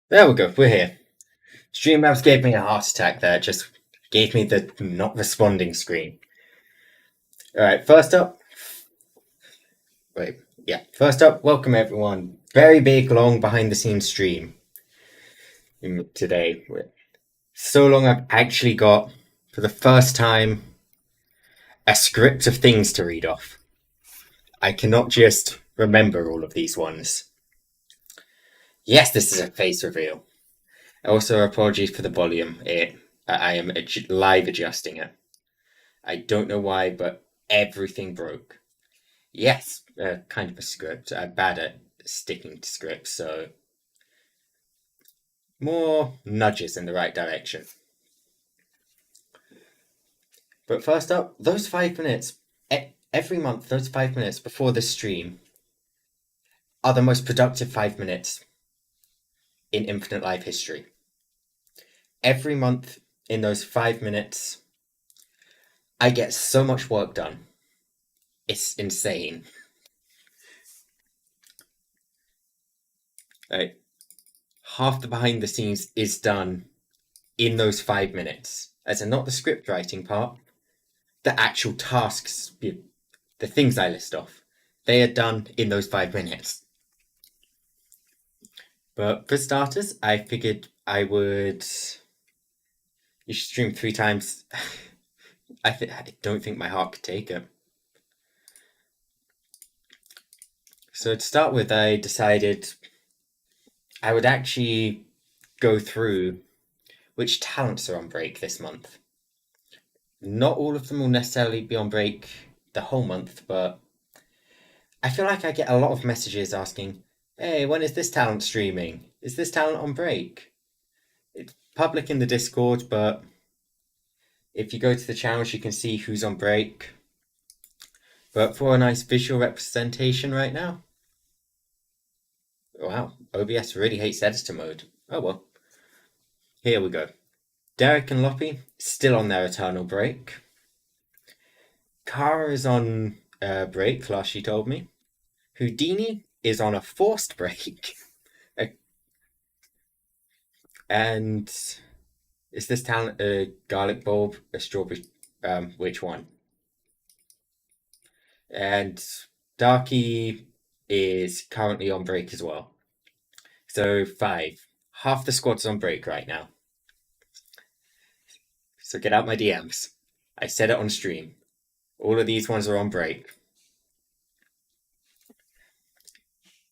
There we go, we're here. Streamlabs gave me a heart attack there, just gave me the not responding screen. Alright, first up, welcome everyone. Very big, long behind the scenes stream today. So long I've actually got, for the first time, a script of things to read off. I cannot just remember all of these ones. Yes, this is a face reveal. Also, apologies for the volume. I am live adjusting it. I don't know why, but everything broke. Yes, kind of a script. I'm bad at sticking to scripts, so more nudges in the right direction. But first up, those 5 minutes, every month, those 5 minutes before the stream are the most productive 5 minutes in Infinite Life history. Every month in those 5 minutes, I get so much work done. It's insane. Like, half the behind the scenes is done in those 5 minutes. As in, not the script writing part, the actual tasks, the things I list off, they are done in those 5 minutes. But for starters, I figured I would. You should stream 3 times. I don't think my heart could take it. So to start with, I decided I would actually go through which talents are on break this month. Not all of them will necessarily be on break the whole month, but I feel like I get a lot of messages asking, hey, when is this talent streaming? Is this talent on break? It's public in the Discord, but if you go to the channels, you can see who's on break. But for a nice visual representation right now. Wow, OBS really hates editor mode. Oh well. Here we go. Derik and Loppy, still on their eternal break. Kara is on break, last she told me. Houdini is on a forced break. And is this talent a garlic bulb, a strawberry? Which one? And Dqrky is currently on break as well. So 5. Half the squad's on break right now. So get out my DMs. I said it on stream. All of these ones are on break.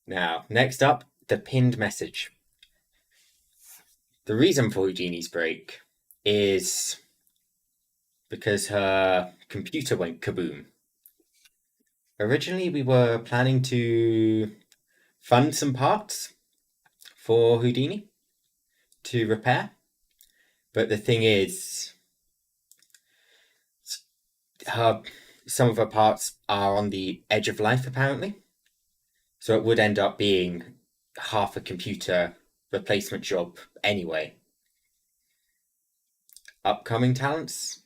Now, next up, the pinned message. The reason for Houdini's break is because her computer went kaboom. Originally, we were planning to fund some parts for Houdini to repair, but the thing is, some of her parts are on the edge of life, apparently. So it would end up being half a computer replacement job anyway. Upcoming talents?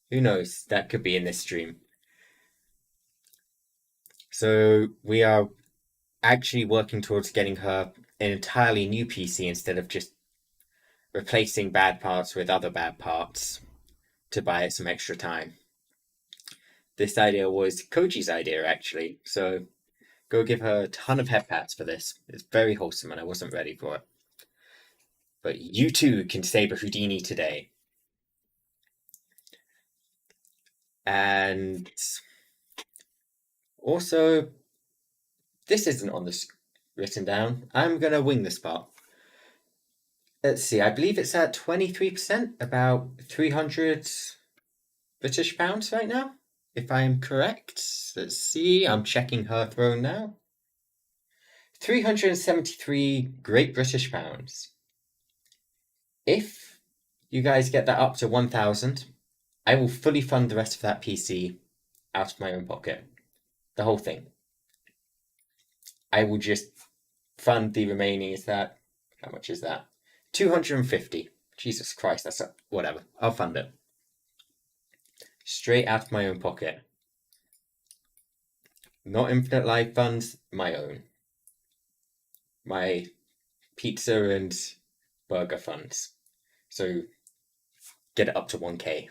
Who knows? That could be in this stream. So we are actually working towards getting her an entirely new PC instead of just replacing bad parts with other bad parts to buy it some extra time. This idea was Kojjie's idea, actually, so go give her a ton of head pats for this. It's very wholesome and I wasn't ready for it. But you too can save a Houdini today. And also, this isn't on the written down. I'm going to wing this part. Let's see, I believe it's at 23%, about 300 British pounds right now, if I am correct. Let's see, I'm checking her throne now. 373 Great British Pounds. If you guys get that up to 1,000, I will fully fund the rest of that PC out of my own pocket. The whole thing. I will just fund the remaining, how much is that? 250. Jesus Christ, that's whatever. I'll fund it. Straight out of my own pocket. Not Infinite Life funds, my own. My pizza and burger funds. So get it up to 1K,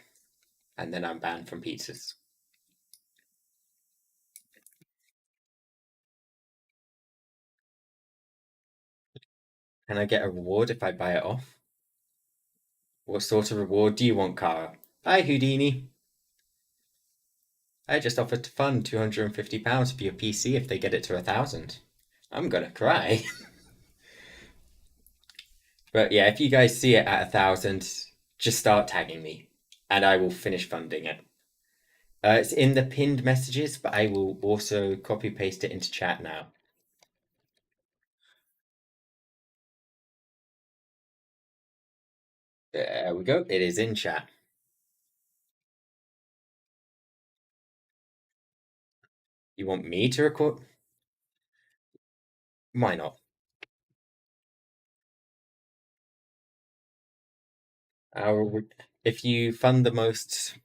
and then I'm banned from pizzas. Can I get a reward if I buy it off? What sort of reward do you want, Kara? Hi, Houdini. I just offered to fund £250 for your PC if they get it to 1,000. I'm gonna cry. But yeah, if you guys see it at 1,000, just start tagging me, and I will finish funding it. It's in the pinned messages, but I will also copy paste it into chat now. There we go. It is in chat. You want me to record? Why not? If you fund the most,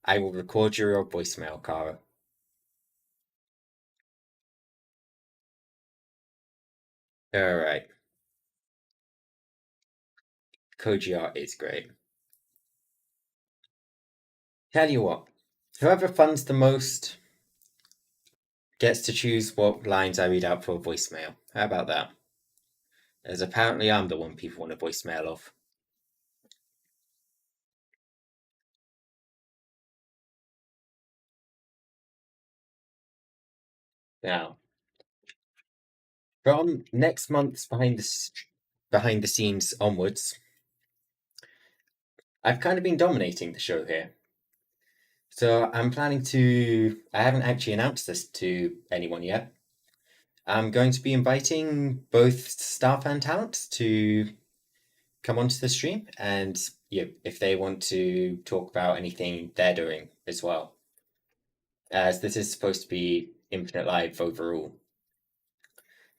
I will record your voicemail, Kara. All right. Kojjie art is great. Tell you what, whoever funds the most gets to choose what lines I read out for a voicemail. How about that? As apparently I'm the one people want a voicemail of. Now, from next month's behind the scenes onwards, I've kind of been dominating the show here. So I'm planning to. I haven't actually announced this to anyone yet. I'm going to be inviting both staff and talent to come onto the stream, and if they want to talk about anything they're doing as well, as this is supposed to be Infinite Live overall.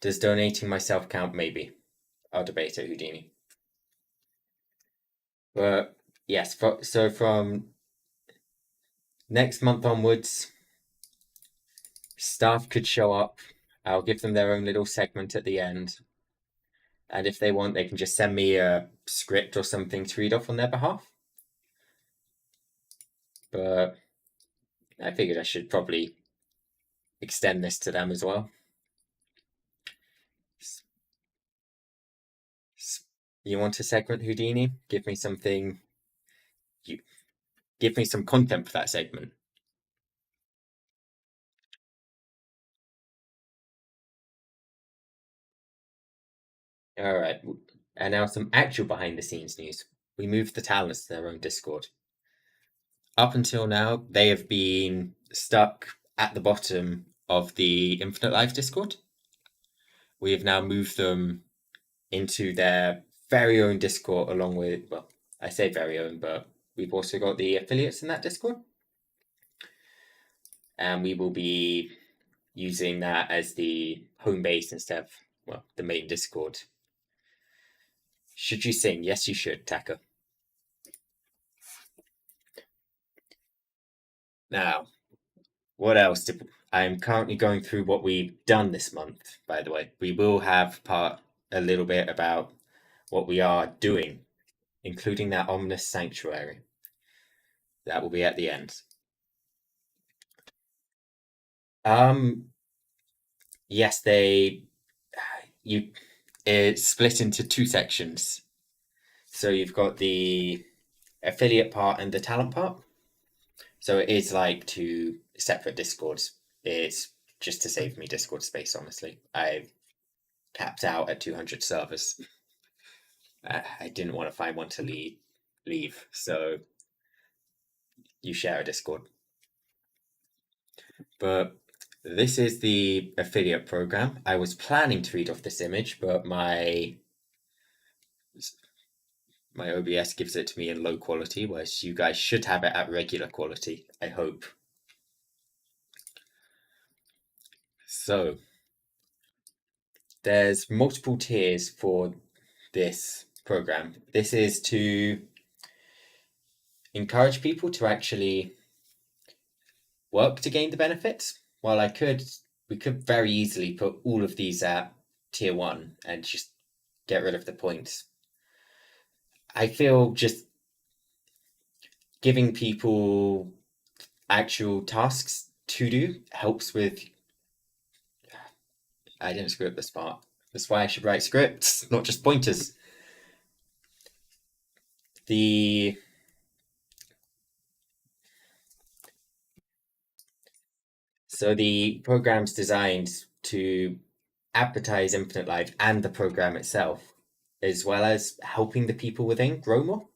Does donating myself count? Maybe. I'll debate it, Houdini. But yes, so from next month onwards, staff could show up. I'll give them their own little segment at the end. And if they want, they can just send me a script or something to read off on their behalf. But I figured I should probably extend this to them as well. You want a segment, Houdini? Give me something. You give me some content for that segment. All right. And now some actual behind the scenes news. We moved the talents to their own Discord. Up until now, they have been stuck at the bottom of the Infinite Life Discord. We have now moved them into their very own Discord, along with, well, I say very own, but we've also got the affiliates in that Discord. And we will be using that as the home base instead of, well, the main Discord. Should you sing? Yes, you should, Taka. Now, what else? I'm currently going through what we've done this month, by the way. We will have a little bit about what we are doing, including that ominous sanctuary. That will be at the end. Yes, it's split into two sections. So you've got the affiliate part and the talent part. So it is like two separate Discords. It's just to save me Discord space, honestly. I capped out at 200 servers. I didn't want to find one to leave, so you share a Discord. But this is the affiliate program. I was planning to read off this image, but my OBS gives it to me in low quality, whereas you guys should have it at regular quality, I hope. So, there's multiple tiers for this program. This is to encourage people to actually work to gain the benefits. While we could very easily put all of these at tier 1 and just get rid of the points. I feel just giving people actual tasks to do helps with. I didn't script this part. That's why I should write scripts, not just pointers. The So the program's designed to advertise Infinite Life and the program itself, as well as helping the people within grow more.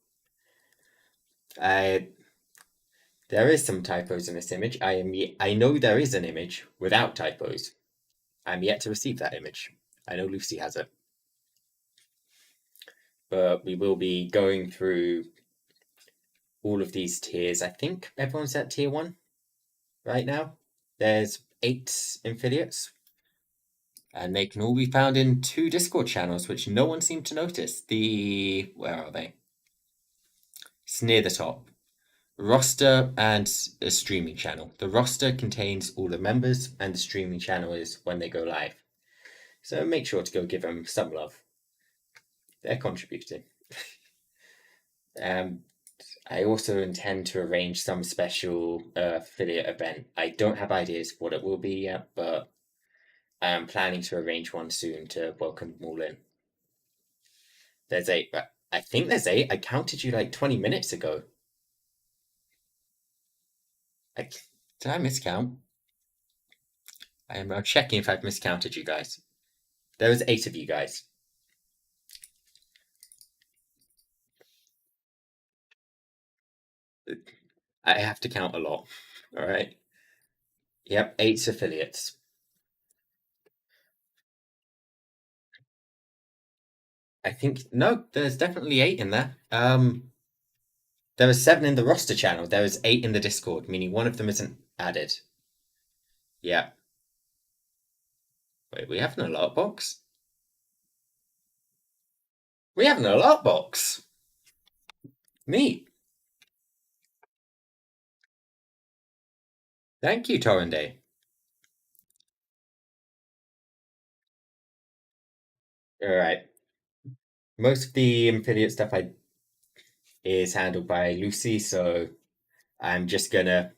There is some typos in this image. I know there is an image without typos. I'm yet to receive that image. I know Lucy has it. But we will be going through all of these tiers. I think everyone's at tier 1 right now. There's 8 affiliates, and they can all be found in 2 Discord channels, which no one seemed to notice. Where are they? It's near the top. Roster and a streaming channel. The roster contains all the members, and the streaming channel is when they go live. So make sure to go give them some love. They're contributing. I also intend to arrange some special affiliate event. I don't have ideas what it will be yet, but I'm planning to arrange one soon to welcome them all in. There's 8. I think there's 8. I counted you like 20 minutes ago. Did I miscount? I'm checking if I've miscounted you guys. There was 8 of you guys. I have to count a lot. All right. Yep, 8 affiliates. I think no, there's definitely 8 in there. There was 7 in the roster channel. There was 8 in the Discord, meaning one of them isn't added. Yeah. Wait, we have an alert box? We have an alert box. Neat. Thank you, Torrende. All right. Most of the affiliate stuff is handled by Lucy, so I'm just gonna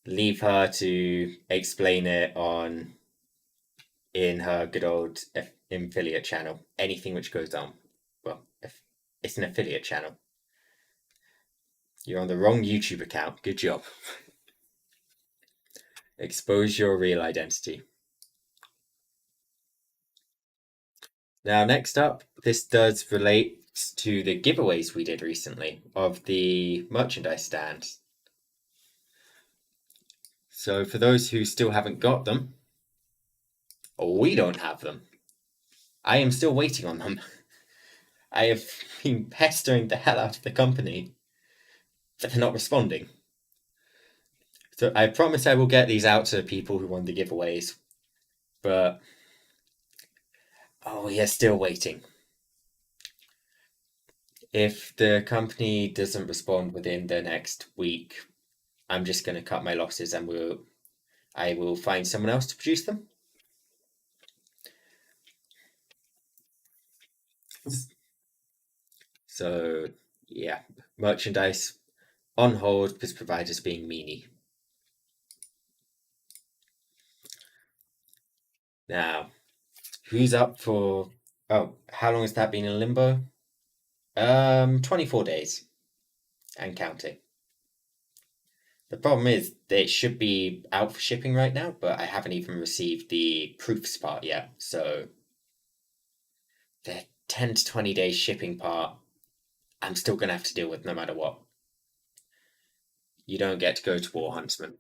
leave her to explain it in her good old affiliate channel. Anything which goes on. Well, if it's an affiliate channel. You're on the wrong YouTube account. Good job. Expose your real identity. Now, next up, this does relate to the giveaways we did recently of the merchandise stand. So, for those who still haven't got them, we don't have them. I am still waiting on them. I have been pestering the hell out of the company, but they're not responding. So, I promise I will get these out to people who won the giveaways, but we are still waiting. If the company doesn't respond within the next week, I'm just going to cut my losses and I will find someone else to produce them. So, yeah, merchandise on hold because providers being meanie. Now, who's up for? Oh, how long has that been in limbo? 24 days and counting. The problem is that it should be out for shipping right now, but I haven't even received the proofs part yet. So the 10 to 20 days shipping part, I'm still going to have to deal with no matter what. You don't get to go to War Huntsman.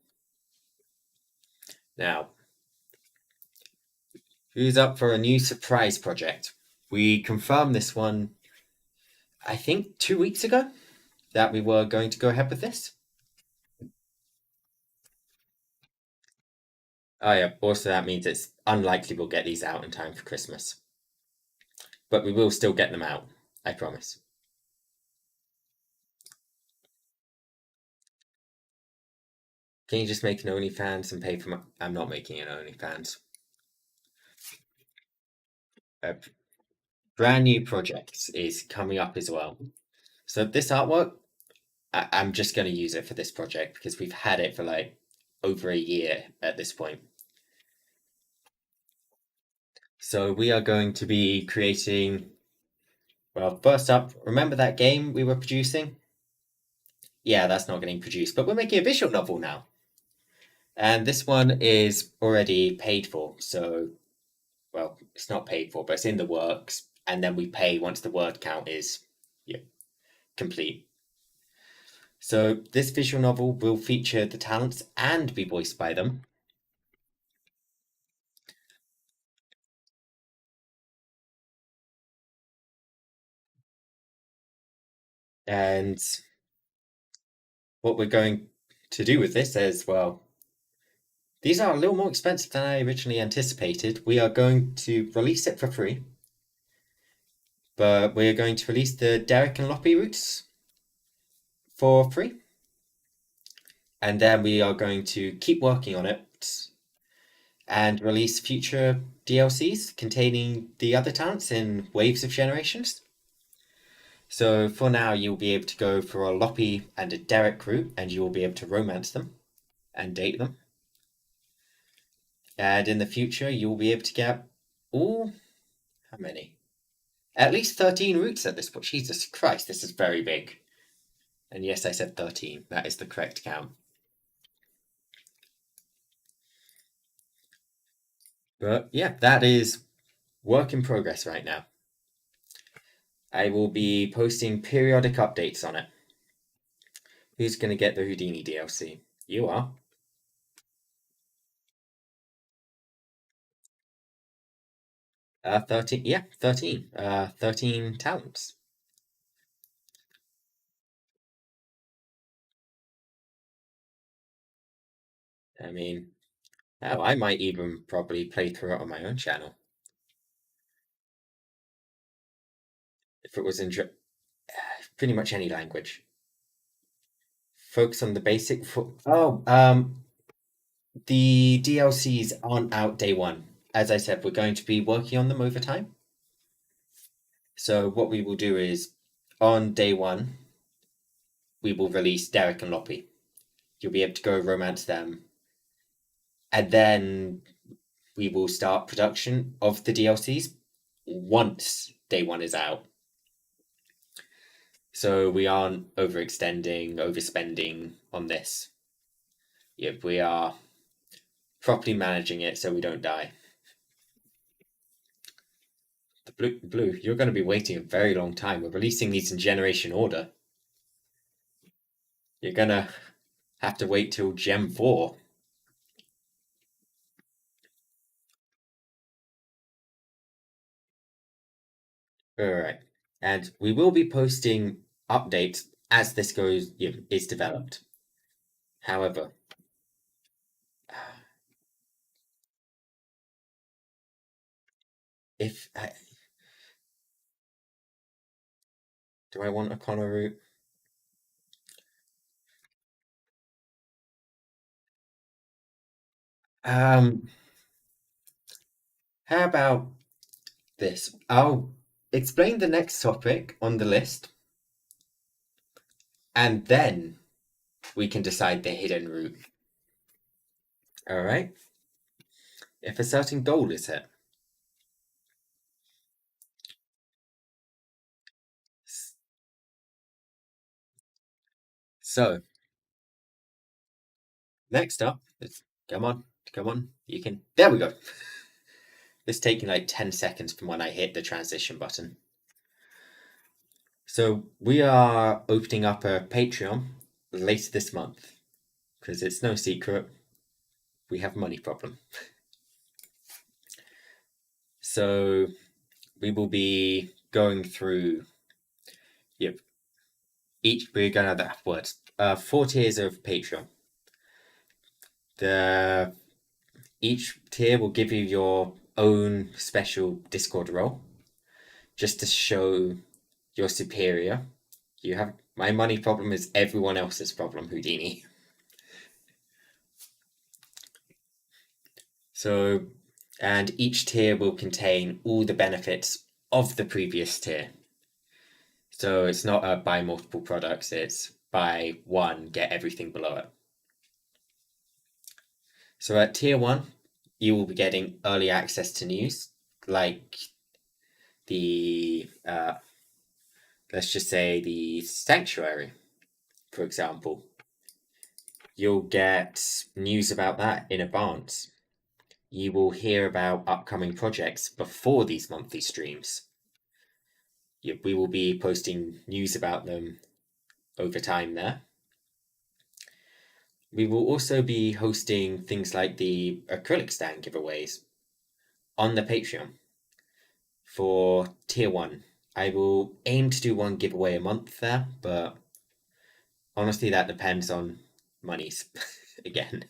Now, who's up for a new surprise project? We confirmed this one, I think, 2 weeks ago, that we were going to go ahead with this. Oh yeah, also that means it's unlikely we'll get these out in time for Christmas. But we will still get them out, I promise. Can you just make an OnlyFans and pay for my... I'm not making an OnlyFans. brand new project is coming up as well. So this artwork, I'm just going to use it for this project because we've had it for like over a year at this point. So we are going to be creating, well, first up, remember that game we were producing? Yeah, that's not getting produced, but we're making a visual novel now. And this one is already paid for, so, well, it's not paid for, but it's in the works, and then we pay once the word count is complete. So this visual novel will feature the talents and be voiced by them. And what we're going to do with this is, well, these are a little more expensive than I originally anticipated. We are going to release it for free, but we're going to release the Derik and Loppy routes for free. And then we are going to keep working on it and release future DLCs containing the other talents in waves of generations. So for now, you'll be able to go for a Loppy and a Derik route, and you will be able to romance them and date them. And in the future, you'll be able to get all, how many? At least 13 routes at this point. Jesus Christ, this is very big. And yes, I said 13. That is the correct count. But yeah, that is work in progress right now. I will be posting periodic updates on it. Who's going to get the Houdini DLC? You are. 13. Yeah, 13. 13 talents. I mean, oh, I might even probably play through it on my own channel. If it was in pretty much any language. Focus on the basic. The DLCs aren't out day one. As I said, we're going to be working on them over time. So what we will do is, on day one, we will release Derik and Loppy. You'll be able to go romance them, and then we will start production of the DLCs once day one is out. So we aren't overextending, overspending on this. Yep, we are properly managing it so we don't die. The blue, you're going to be waiting a very long time. We're releasing these in generation order. You're going to have to wait till Gem 4. Alright. And we will be posting updates as this is developed. However, if I, do I want a Connor route? How about this? I'll explain the next topic on the list, and then we can decide the hidden route. All right? If a certain goal is hit. So, next up, come on, you can. There we go. It's taking like 10 seconds from when I hit the transition button. So, we are opening up a Patreon later this month because it's no secret we have a money problem. So, we will be going through, yep, we're going to have words, 4 tiers of Patreon. Each tier will give you your own special Discord role, just to show you're superior. My money problem is everyone else's problem, Houdini. So, and each tier will contain all the benefits of the previous tier. So it's not a buy multiple products, it's buy one, get everything below it. So at tier 1, you will be getting early access to news, like the, let's just say the Sanctuary, for example. You'll get news about that in advance. You will hear about upcoming projects before these monthly streams. We will be posting news about them over time there. We will also be hosting things like the acrylic stand giveaways on the Patreon for tier 1. I will aim to do one giveaway a month there, but honestly, that depends on monies again.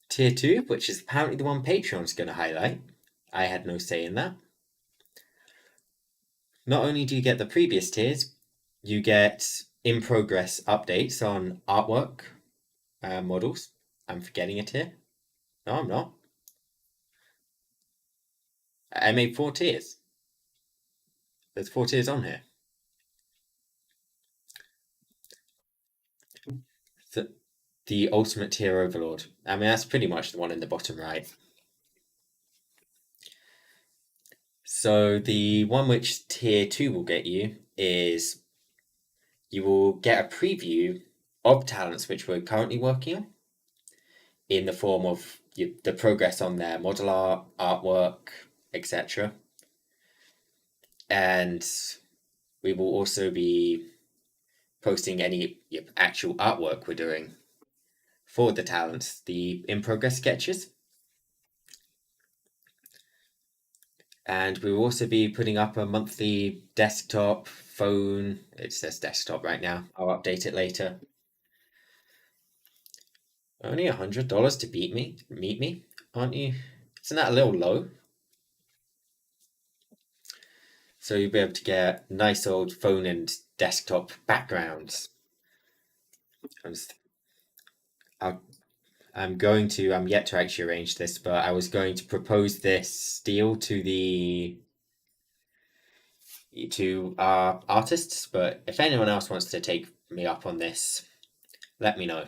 Tier 2, which is apparently the one Patreon's going to highlight. I had no say in that. Not only do you get the previous tiers, you get in progress updates on artwork models. I'm forgetting a tier. No, I'm not. I made 4 tiers. There's 4 tiers on here. The ultimate tier overlord. I mean, that's pretty much the one in the bottom right. So the one which tier 2 will get you is you will get a preview of talents which we're currently working on in the form of the progress on their model art, artwork, etc. And we will also be posting any actual artwork we're doing for the talents, the in-progress sketches. And we will also be putting up a monthly desktop, phone. It says desktop right now. I'll update it later. Only $100 to meet me, aren't you? Isn't that a little low? So you'll be able to get nice old phone and desktop backgrounds. I'm yet to actually arrange this, but I was going to propose this deal to our artists, but if anyone else wants to take me up on this, let me know.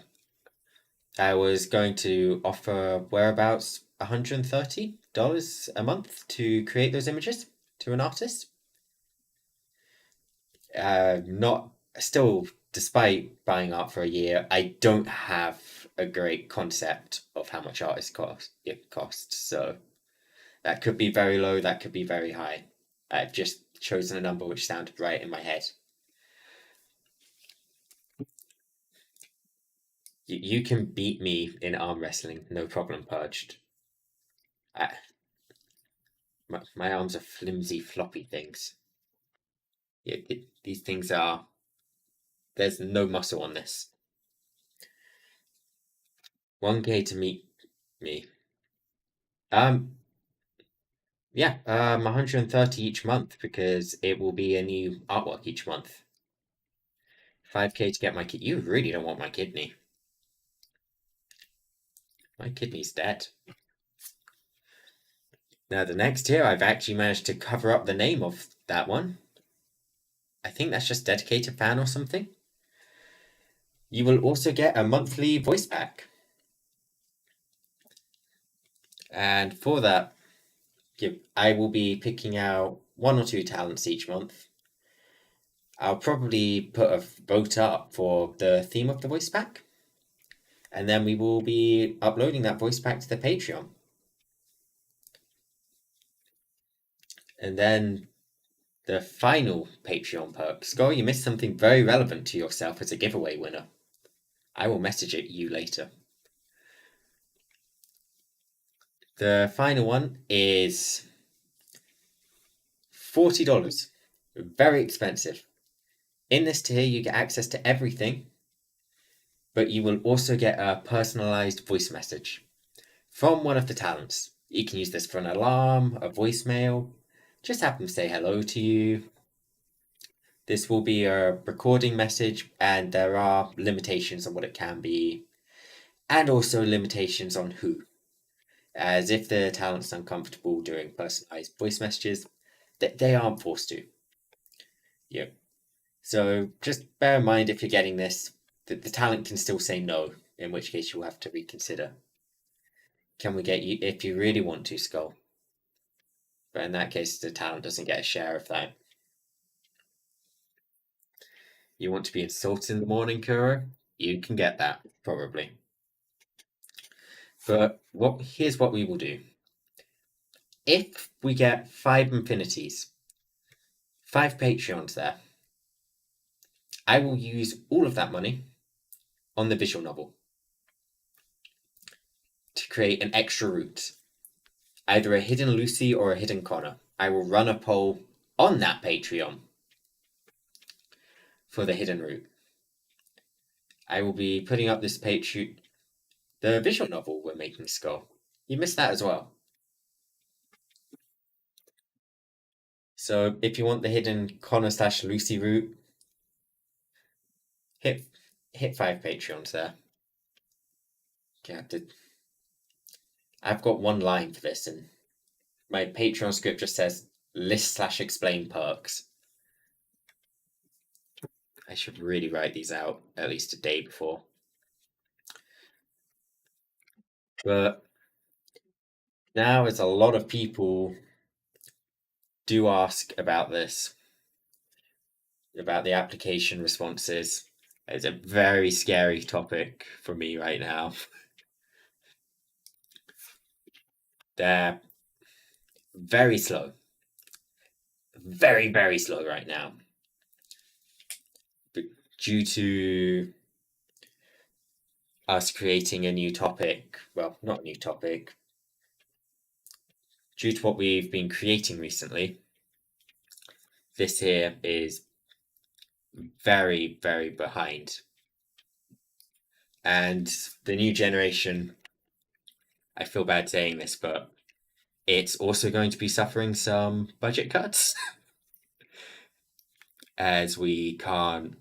I was going to offer whereabouts $130 a month to create those images to an artist. Not still, despite buying art for a year, I don't have a great concept of how much art costs. So that could be very low, that could be very high. I've just chosen a number which sounded right in my head. You can beat me in arm wrestling, no problem, Purged. My arms are flimsy, floppy things. These things are. There's no muscle on this. 1K to meet me. Yeah, 130 each month because it will be a new artwork each month. 5K to get my kid. You really don't want my kidney. My kidney's dead. Now, the next tier, I've actually managed to cover up the name of that one. I think that's just dedicated fan or something. You will also get a monthly voice pack. And for that, I will be picking out 1 or 2 talents each month. I'll probably put a vote up for the theme of the voice pack. And then we will be uploading that voice pack to the Patreon. And then the final Patreon perk. Score, you missed something very relevant to yourself as a giveaway winner. I will message it you later. The final one is $40. Very expensive. In this tier, you get access to everything, but you will also get a personalized voice message from one of the talents. You can use this for an alarm, a voicemail, just have them say hello to you. This will be a recording message, and there are limitations on what it can be, and also limitations on who. as if the talent's uncomfortable doing personalized voice messages, they aren't forced to. Yeah. So just bear in mind if you're getting this, that the talent can still say no, in which case you'll have to reconsider. Can we get you if you really want to, Skull? But in that case, the talent doesn't get a share of that. You want to be insulted in the morning, Kuro? You can get that, probably. But here's what we will do. If we get 5 infinities, 5 Patreons there, I will use all of that money on the visual novel to create an extra route. Either a hidden Lucy or a hidden Connor. I will run a poll on that Patreon for the hidden route. I will be putting up this Patreon, the visual novel we're making, Skull. You missed that as well. So if you want the hidden Connor / Lucy route, hit 5 Patreons there. I've got one line for this, and my Patreon script just says list / explain perks. I should really write these out at least a day before. But now, as a lot of people do ask about this, about the application responses, it's a very scary topic for me right now. They're very slow. Very, very slow right now. But due to us creating a new topic, well, not a new topic, due to what we've been creating recently, this here is very, very behind. And the new generation, I feel bad saying this, but it's also going to be suffering some budget cuts as we can't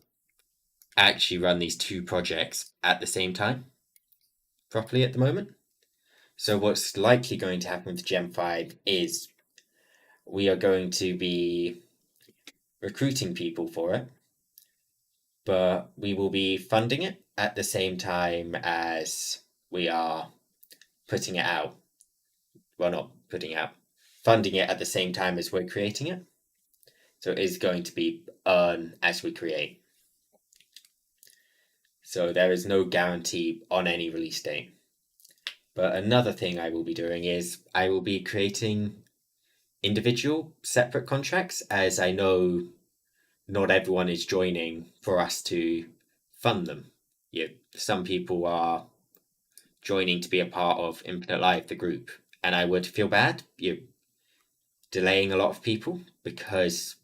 actually run these 2 projects at the same time properly at the moment. So what's likely going to happen with Gen 5 is we are going to be recruiting people for it, but we will be funding it at the same time as we are putting it out. Well, not putting out, funding it at the same time as we're creating it. So it is going to be earn as we create. So there is no guarantee on any release date. But another thing I will be doing is I will be creating individual separate contracts, as I know not everyone is joining for us to fund them. Some people are joining to be a part of Infinite Life, the group, and I would feel bad delaying a lot of people because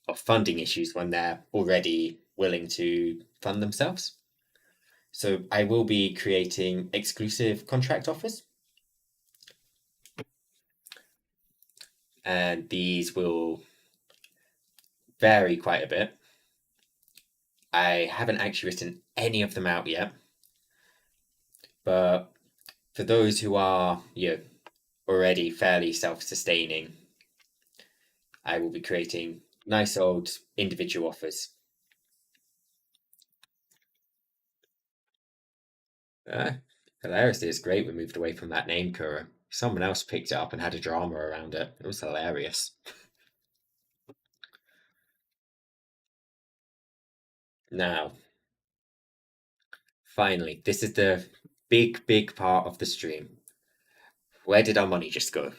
of funding issues when they're already willing to fund themselves. So I will be creating exclusive contract offers, and these will vary quite a bit. I haven't actually written any of them out yet, but for those who are already fairly self-sustaining, I will be creating nice old individual offers. Hilariously, it's great we moved away from that name, Kuro. Someone else picked it up and had a drama around it. It was hilarious. Now, finally, this is the big, big part of the stream. Where did our money just go?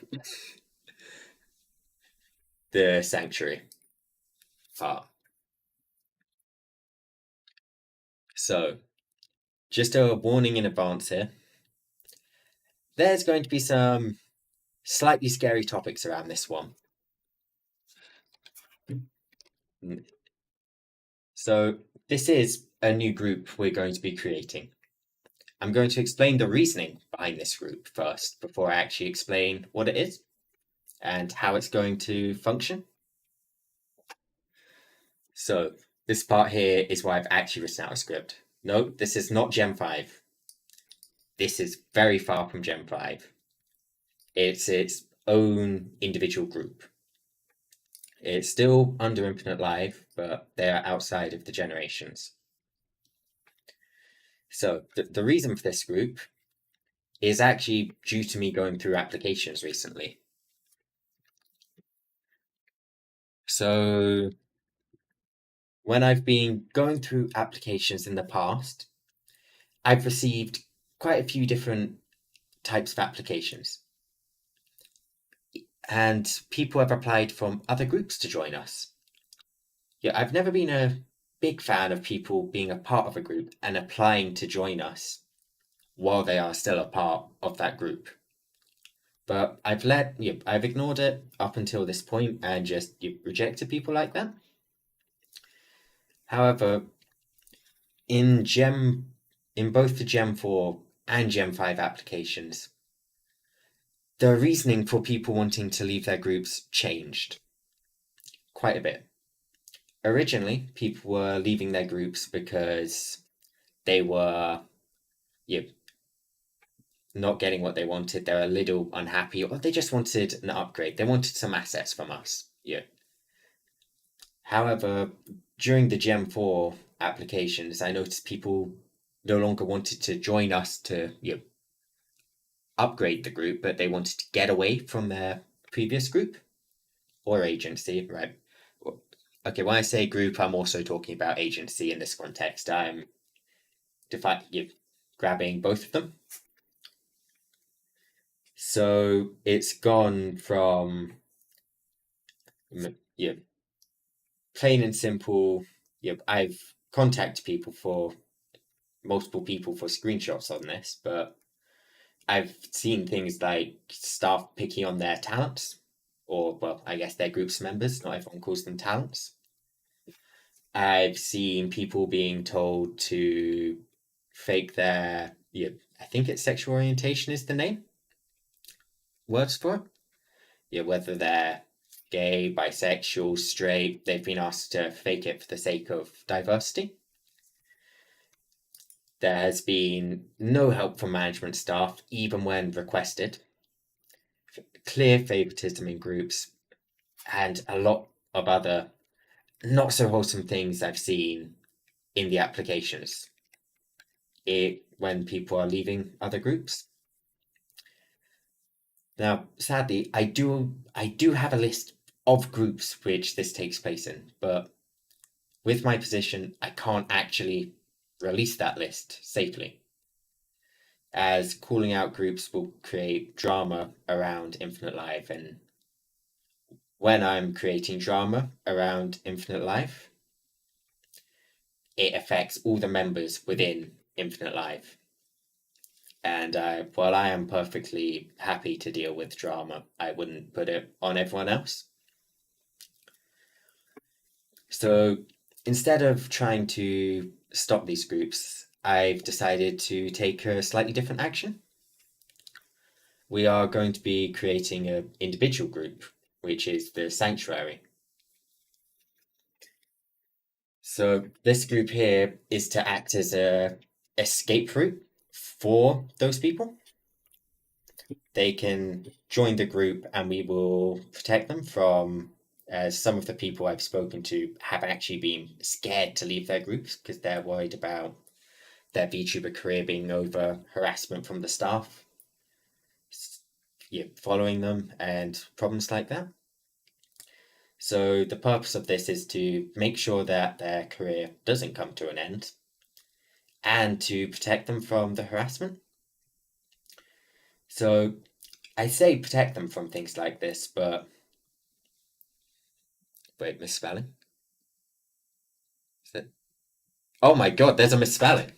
The sanctuary part. So, just a warning in advance here. There's going to be some slightly scary topics around this one. So, this is a new group we're going to be creating. I'm going to explain the reasoning behind this group first, before I actually explain what it is and how it's going to function. So, this part here is why I've actually written out a script. No, this is not Gen 5. This is very far from Gen 5. It's its own individual group. It's still under Infinite Life, but they are outside of the generations. So the reason for this group is actually due to me going through applications recently. So when I've been going through applications in the past, I've received quite a few different types of applications. And people have applied from other groups to join us. Yeah, I've never been a big fan of people being a part of a group and applying to join us while they are still a part of that group. But I've ignored it up until this point and just rejected people like that. However, in both the Gem 4 and Gem 5 applications, the reasoning for people wanting to leave their groups changed quite a bit. Originally, people were leaving their groups because they were not getting what they wanted, they're a little unhappy, or they just wanted an upgrade. They wanted some assets from us. Yeah. However, during the Gem 4 applications, I noticed people no longer wanted to join us to upgrade the group, but they wanted to get away from their previous group or agency, right? Okay, when I say group, I'm also talking about agency in this context. I'm grabbing both of them. So it's gone from plain and simple. I've contacted multiple people for screenshots on this, but I've seen things like staff picking on their talents, or well, I guess they're group's members. Not everyone calls them talents. I've seen people being told to fake their, I think it's sexual orientation is the name, words for it. Whether they're gay, bisexual, straight, they've been asked to fake it for the sake of diversity. There has been no help from management staff, even when requested. Clear favoritism in groups, and a lot of other not so wholesome things I've seen in the applications when people are leaving other groups. Now, sadly, I do have a list of groups which this takes place in, but with my position, I can't actually release that list safely, as calling out groups will create drama around Infinite Life, and when I'm creating drama around Infinite Life, it affects all the members within Infinite Life. And while I am perfectly happy to deal with drama, I wouldn't put it on everyone else. So instead of trying to stop these groups, I've decided to take a slightly different action. We are going to be creating an individual group, which is the Sanctuary. So this group here is to act as a escape route for those people. They can join the group and we will protect them from, as some of the people I've spoken to have actually been scared to leave their groups because they're worried about their VTuber career being over, harassment from the staff following them, and problems like that. So the purpose of this is to make sure that their career doesn't come to an end and to protect them from the harassment. So I say protect them from things like this, but wait, misspelling? Is it? Oh my god, there's a misspelling.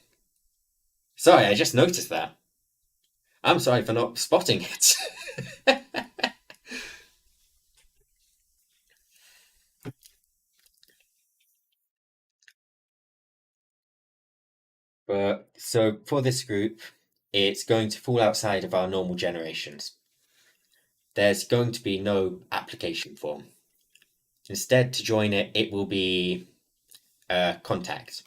Sorry, I just noticed that. I'm sorry for not spotting it. But so for this group, it's going to fall outside of our normal generations. There's going to be no application form. Instead, to join it, it will be contact.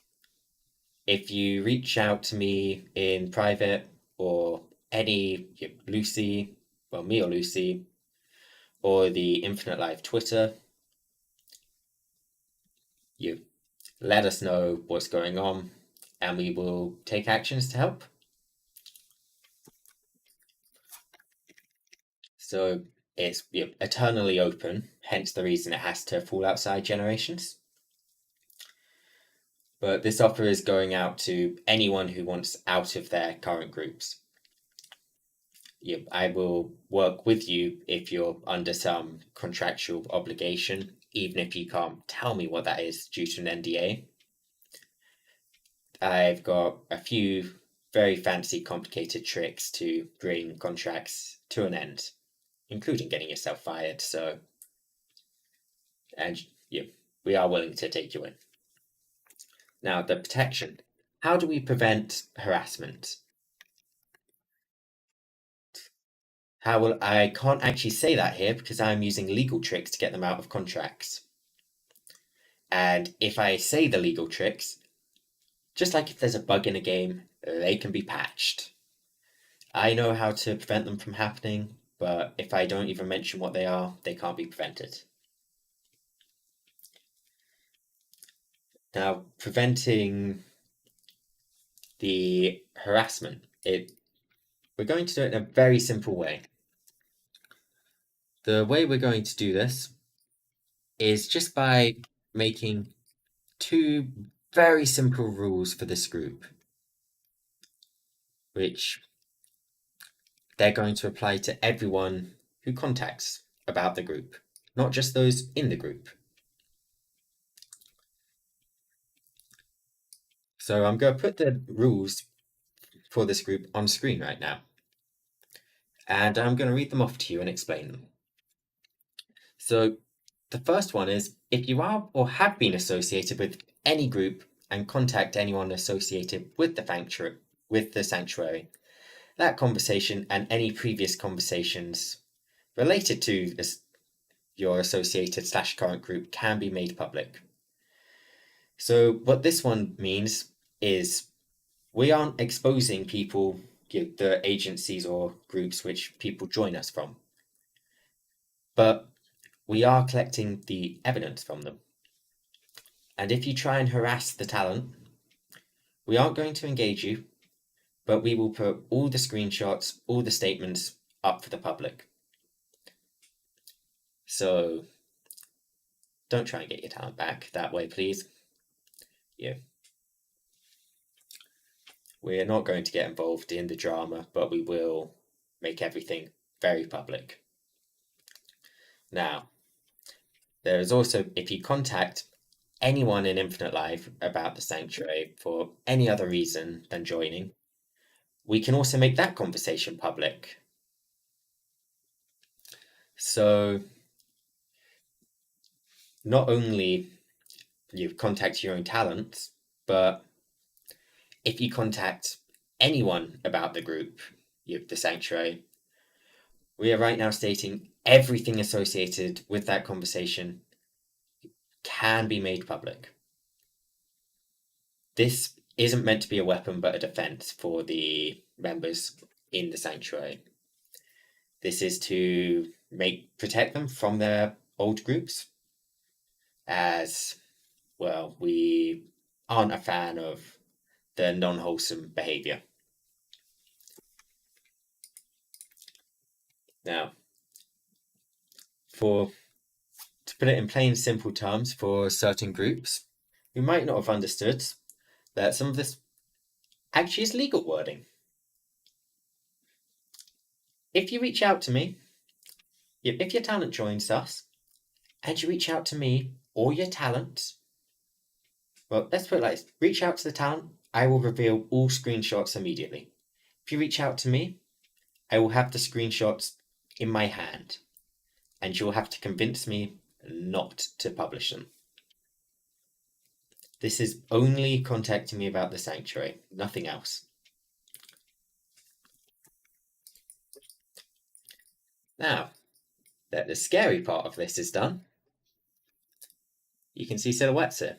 If you reach out to me in private or any Lucy, well, me or Lucy, or the Infinite Life Twitter, you let us know what's going on, and we will take actions to help. So it's eternally open, hence the reason it has to fall outside generations. But this offer is going out to anyone who wants out of their current groups. I will work with you if you're under some contractual obligation, even if you can't tell me what that is due to an NDA. I've got a few very fancy, complicated tricks to bring contracts to an end, including getting yourself fired. And we are willing to take you in. Now, the protection. How do we prevent harassment? I can't actually say that here because I'm using legal tricks to get them out of contracts. And if I say the legal tricks, just like if there's a bug in a game, they can be patched. I know how to prevent them from happening, but if I don't even mention what they are, they can't be prevented. Now, preventing the harassment, we're going to do it in a very simple way. The way we're going to do this is just by making 2 very simple rules for this group, which they're going to apply to everyone who contacts about the group, not just those in the group. So I'm going to put the rules for this group on screen right now, and I'm going to read them off to you and explain them. So the first one is, if you are or have been associated with any group and contact anyone associated with the sanctuary, that conversation and any previous conversations related to your associated / current group can be made public. So what this one means is we aren't exposing people, the agencies or groups which people join us from, but we are collecting the evidence from them. And if you try and harass the talent, we aren't going to engage you, but we will put all the screenshots, all the statements up for the public. So don't try and get your talent back that way, please. We're not going to get involved in the drama, but we will make everything very public. Now, there is also, if you contact anyone in Infinite Life about the Sanctuary for any other reason than joining, we can also make that conversation public. So, not only you contact your own talents, but if you contact anyone about the group, the Sanctuary, we are right now stating everything associated with that conversation can be made public. This isn't meant to be a weapon but a defense for the members in the Sanctuary. This is to protect them from their old groups, as well, we aren't a fan of the non-wholesome behavior. Now, to put it in plain, simple terms for certain groups who might not have understood that some of this actually is legal wording. If you reach out to me, if your talent joins us, and you reach out to me or your talent, well, let's put it like this. Reach out to the talent, I will reveal all screenshots immediately. If you reach out to me, I will have the screenshots in my hand, and you'll have to convince me not to publish them. This is only contacting me about the Sanctuary, nothing else. Now that the scary part of this is done, you can see silhouettes here.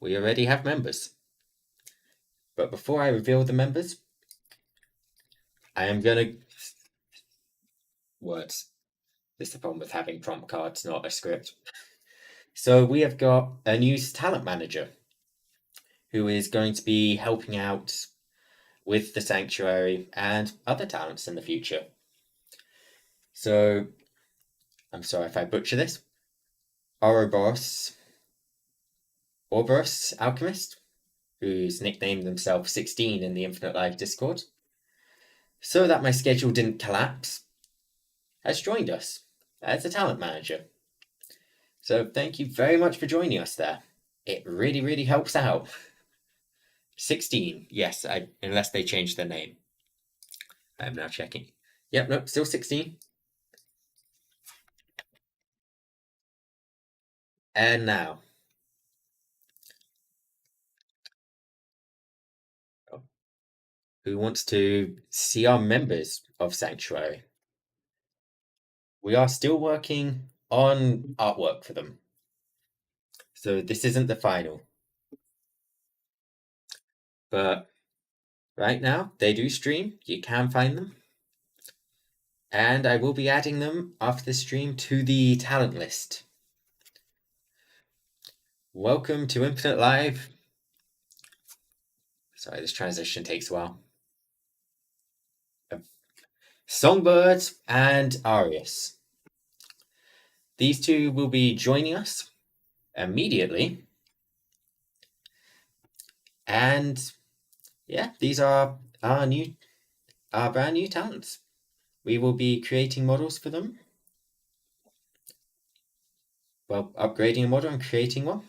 We already have members. But before I reveal the members, I am going to words. This is the problem with having prompt cards, not a script. So we have got a new talent manager who is going to be helping out with the sanctuary and other talents in the future. So I'm sorry if I butcher this. Ouroboros Alchemist, who's nicknamed themselves 16 in the Infinite Life Discord, so that my schedule didn't collapse, has joined us as a talent manager. So thank you very much for joining us there. It really, really helps out. 16, yes, unless they changed their name. I'm now checking. Yep, nope, still 16. And now. Who wants to see our members of Sanctuary? We are still working on artwork for them. So this isn't the final. But right now, they do stream. You can find them. And I will be adding them after the stream to the talent list. Welcome to Infinite Live. Sorry, this transition takes a while. Songbird and Arius. These two will be joining us immediately. And yeah, these are our brand new talents. We will be creating models for them. Well, upgrading a model and creating one.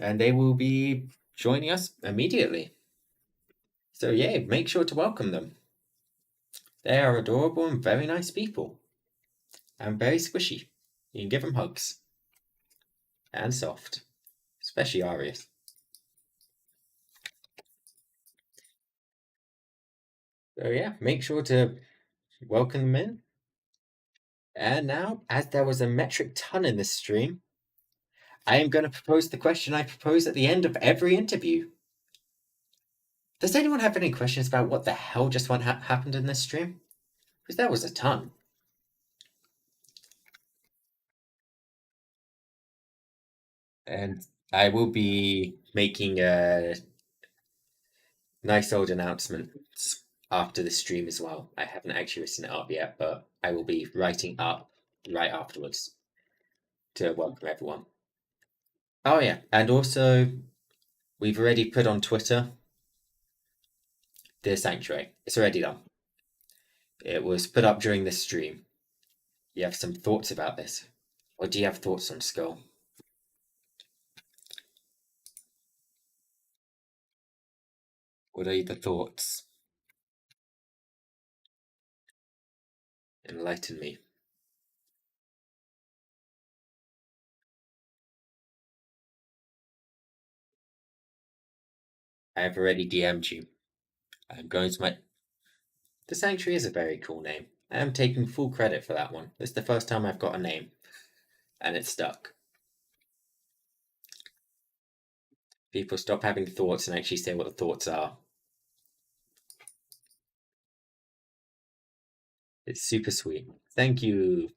And they will be joining us immediately. So yeah, make sure to welcome them. They are adorable and very nice people. And very squishy. You can give them hugs. And soft. Especially Arius. So yeah, make sure to welcome them in. And now, as there was a metric ton in this stream, I am going to propose the question I propose at the end of every interview. Does anyone have any questions about what the hell just happened in this stream? Because there was a ton. And I will be making a nice old announcement after the stream as well. I haven't actually written it up yet, but I will be writing up right afterwards to welcome everyone. Oh yeah, and also we've already put on Twitter the sanctuary. It's already done. It was put up during this stream. You have some thoughts about this? Or do you have thoughts on Skull? What are the thoughts? Enlighten me. I have already DM'd you. I'm going to my... The Sanctuary is a very cool name. I am taking full credit for that one. It's the first time I've got a name. And it's stuck. People stop having thoughts and actually say what the thoughts are. It's super sweet. Thank you.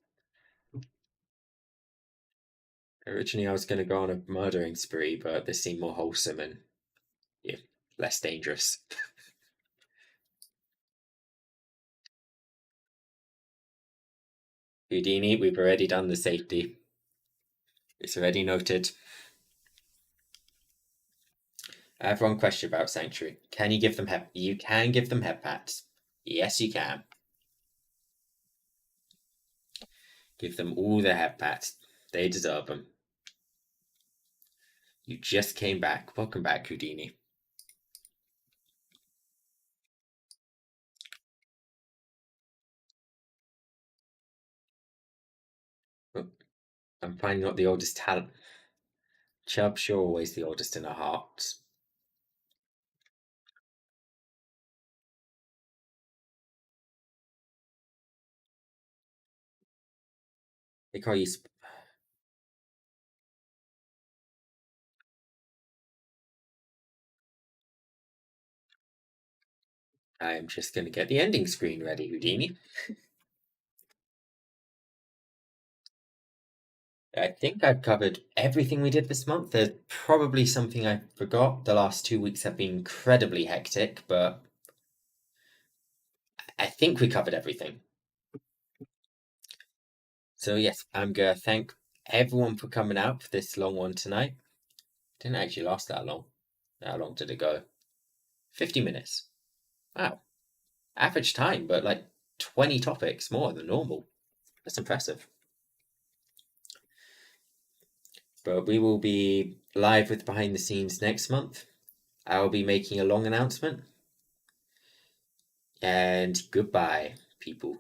Originally, I was going to go on a murdering spree, but this seemed more wholesome and yeah, less dangerous. Houdini, we've already done the safety. It's already noted. I have one question about Sanctuary. Can you give them You can give them head pats. Yes, you can. Give them all their head pats. They deserve them. You just came back. Welcome back, Houdini. Oh, I'm finding not the oldest talent. Chubbs, you're always the oldest in our hearts. They call you... I'm just going to get the ending screen ready, Houdini. I think I've covered everything we did this month. There's probably something I forgot. The last 2 weeks have been incredibly hectic, but I think we covered everything. So yes, I'm gonna thank everyone for coming out for this long one tonight. Didn't actually last that long. How long did it go? 50 minutes. Wow. Average time, but like 20 topics more than normal. That's impressive. But we will be live with behind the scenes next month. I will be making a long announcement. And goodbye, people.